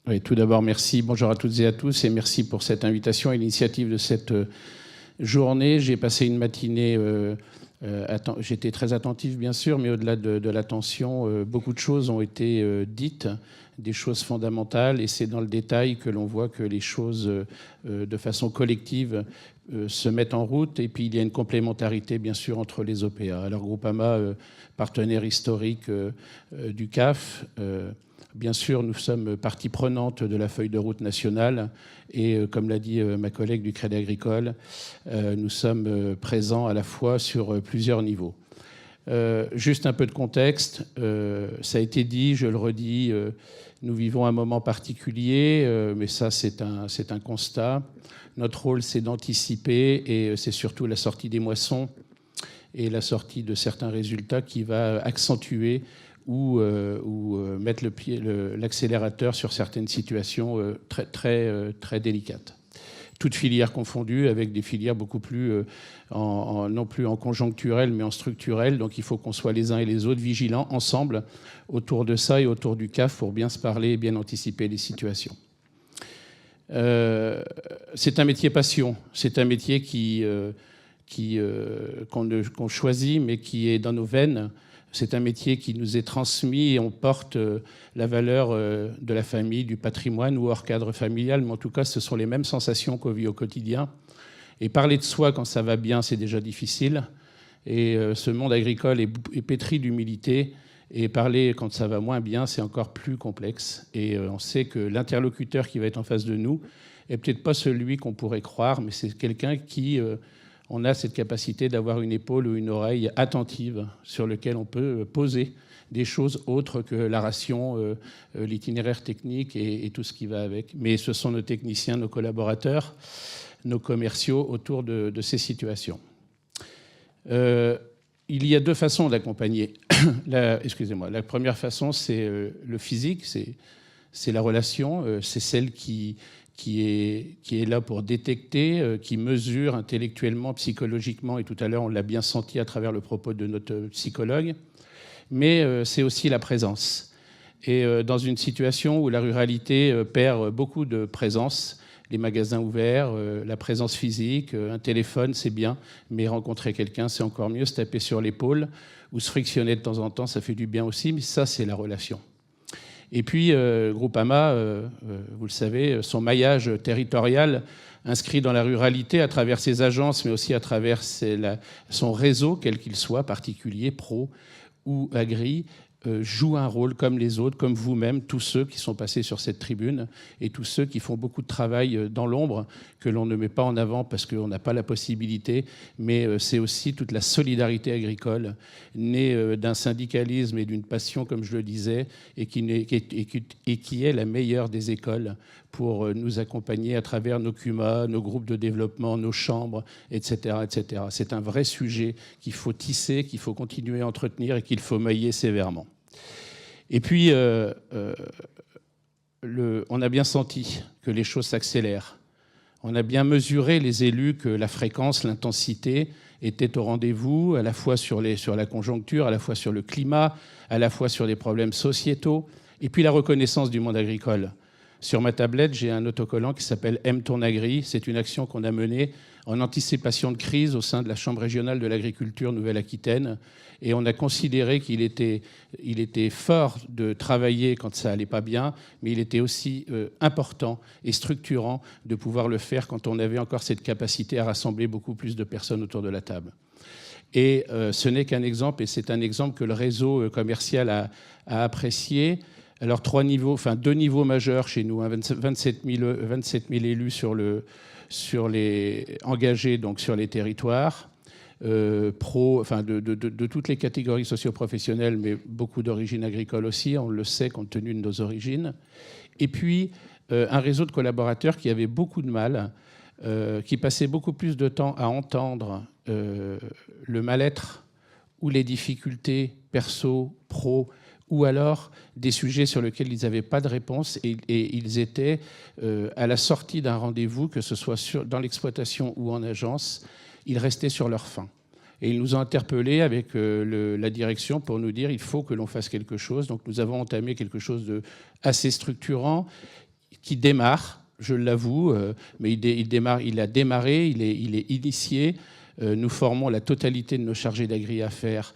Oui, tout d'abord, merci. Bonjour à toutes et à tous et merci pour cette invitation et l'initiative de cette journée. J'ai passé une matinée, j'étais très attentif bien sûr, mais au-delà de l'attention, beaucoup de choses ont été dites, des choses fondamentales, et c'est dans le détail que l'on voit que les choses, de façon collective, se mettent en route. Et puis il y a une complémentarité bien sûr entre les OPA. Alors Groupama, partenaire historique du CAF, bien sûr, nous sommes partie prenante de la feuille de route nationale et, comme l'a dit ma collègue du Crédit Agricole, nous sommes présents à la fois sur plusieurs niveaux. Juste un peu de contexte, ça a été dit, je le redis, nous vivons un moment particulier, mais ça c'est un constat. Notre rôle c'est d'anticiper et c'est surtout la sortie des moissons et la sortie de certains résultats qui va accentuer ou mettre l'accélérateur sur certaines situations très délicates. Toutes filières confondues, avec des filières beaucoup plus, non plus en conjoncturel, mais en structurel. Donc il faut qu'on soit les uns et les autres vigilants ensemble autour de ça et autour du CAF pour bien se parler et bien anticiper les situations. C'est un métier passion, c'est un métier qu'on choisit, mais qui est dans nos veines. C'est un métier qui nous est transmis et on porte la valeur de la famille, du patrimoine ou hors cadre familial, mais en tout cas, ce sont les mêmes sensations qu'on vit au quotidien. Et parler de soi quand ça va bien, c'est déjà difficile. Et ce monde agricole est pétri d'humilité. Et parler quand ça va moins bien, c'est encore plus complexe. Et on sait que l'interlocuteur qui va être en face de nous est peut-être pas celui qu'on pourrait croire, mais c'est quelqu'un qui... on a cette capacité d'avoir une épaule ou une oreille attentive sur lequel on peut poser des choses autres que la ration, l'itinéraire technique et tout ce qui va avec. Mais ce sont nos techniciens, nos collaborateurs, nos commerciaux autour de ces situations. Il y a deux façons d'accompagner. Excusez-moi. La première façon, c'est le physique, c'est la relation, c'est celle qui est là pour détecter, qui mesure intellectuellement, psychologiquement, et tout à l'heure on l'a bien senti à travers le propos de notre psychologue, mais c'est aussi la présence. Et dans une situation où la ruralité perd beaucoup de présence, les magasins ouverts, la présence physique, un téléphone c'est bien, mais rencontrer quelqu'un c'est encore mieux, se taper sur l'épaule ou se frictionner de temps en temps, ça fait du bien aussi, mais ça c'est la relation. Et puis, Groupama, vous le savez, son maillage territorial inscrit dans la ruralité à travers ses agences, mais aussi à travers son réseau, quel qu'il soit, particulier, pro ou agri, joue un rôle comme les autres, comme vous-même, tous ceux qui sont passés sur cette tribune et tous ceux qui font beaucoup de travail dans l'ombre, que l'on ne met pas en avant parce qu'on n'a pas la possibilité, mais c'est aussi toute la solidarité agricole née d'un syndicalisme et d'une passion, comme je le disais, et qui est la meilleure des écoles pour nous accompagner à travers nos CUMA, nos groupes de développement, nos chambres, etc., etc. C'est un vrai sujet qu'il faut tisser, qu'il faut continuer à entretenir et qu'il faut mailler sévèrement. Et puis, on a bien senti que les choses s'accélèrent. On a bien mesuré, les élus, que la fréquence, l'intensité étaient au rendez-vous, à la fois sur la conjoncture, à la fois sur le climat, à la fois sur des problèmes sociétaux, et puis la reconnaissance du monde agricole. Sur ma tablette, j'ai un autocollant qui s'appelle « Aime ton agri ». C'est une action qu'on a menée en anticipation de crise au sein de la Chambre régionale de l'agriculture Nouvelle-Aquitaine. Et on a considéré qu'il était fort de travailler quand ça allait pas bien, mais il était aussi important et structurant de pouvoir le faire quand on avait encore cette capacité à rassembler beaucoup plus de personnes autour de la table. Et ce n'est qu'un exemple, et c'est un exemple que le réseau commercial a apprécié. Alors deux niveaux majeurs chez nous, hein, 27 000 élus engagés donc sur les territoires, de toutes les catégories socio-professionnelles, mais beaucoup d'origine agricole aussi, on le sait compte tenu de nos origines. Et puis un réseau de collaborateurs qui avait beaucoup de mal, qui passait beaucoup plus de temps à entendre le mal-être ou les difficultés perso, pro, ou alors des sujets sur lesquels ils n'avaient pas de réponse et ils étaient à la sortie d'un rendez-vous, que ce soit dans l'exploitation ou en agence, ils restaient sur leur faim. Et ils nous ont interpellés avec la direction pour nous dire il faut que l'on fasse quelque chose. Donc nous avons entamé quelque chose d'assez structurant qui démarre, je l'avoue, mais il a démarré, il est initié. Nous formons la totalité de nos chargés d'affaires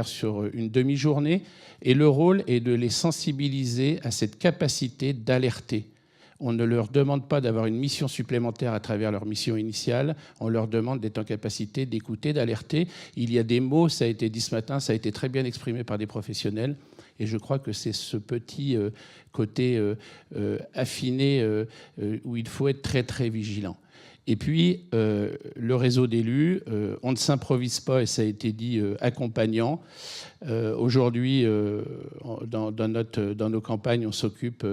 sur une demi-journée. Et le rôle est de les sensibiliser à cette capacité d'alerter. On ne leur demande pas d'avoir une mission supplémentaire à travers leur mission initiale. On leur demande d'être en capacité d'écouter, d'alerter. Il y a des mots, ça a été dit ce matin, ça a été très bien exprimé par des professionnels. Et je crois que c'est ce petit côté affiné où il faut être très, très vigilant. Et puis, le réseau d'élus, on ne s'improvise pas, et ça a été dit, accompagnant. Aujourd'hui, dans nos campagnes, on s'occupe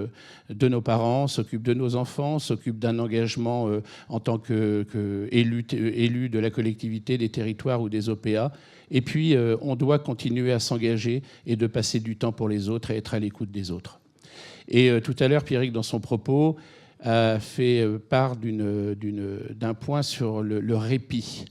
de nos parents, on s'occupe de nos enfants, on s'occupe d'un engagement en tant qu'élu de la collectivité, des territoires ou des OPA. Et puis, on doit continuer à s'engager et de passer du temps pour les autres et être à l'écoute des autres. Et tout à l'heure, Pierrick, dans son propos, a fait part d'un point sur le répit.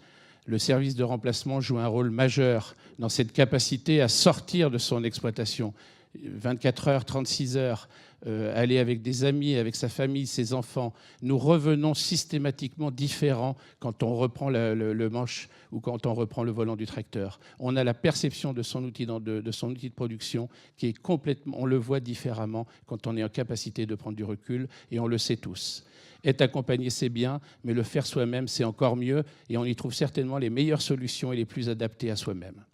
Le service de remplacement joue un rôle majeur dans cette capacité à sortir de son exploitation. 24 heures, 36 heures, aller avec des amis, avec sa famille, ses enfants. Nous revenons systématiquement différents quand on reprend le manche ou quand on reprend le volant du tracteur. On a la perception de son outil de production qui est complètement, on le voit différemment quand on est en capacité de prendre du recul, et on le sait tous. Être accompagné, c'est bien, mais le faire soi-même, c'est encore mieux, et on y trouve certainement les meilleures solutions et les plus adaptées à soi-même.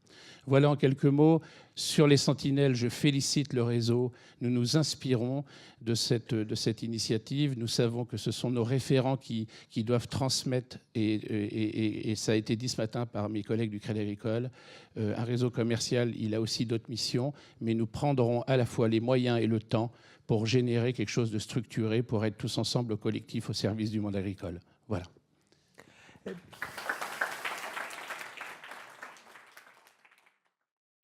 Voilà en quelques mots. Sur les sentinelles, je félicite le réseau. Nous nous inspirons de cette initiative. Nous savons que ce sont nos référents qui doivent transmettre, et ça a été dit ce matin par mes collègues du Crédit Agricole. Un réseau commercial, il a aussi d'autres missions, mais nous prendrons à la fois les moyens et le temps pour générer quelque chose de structuré, pour être tous ensemble au collectif au service du monde agricole. Voilà.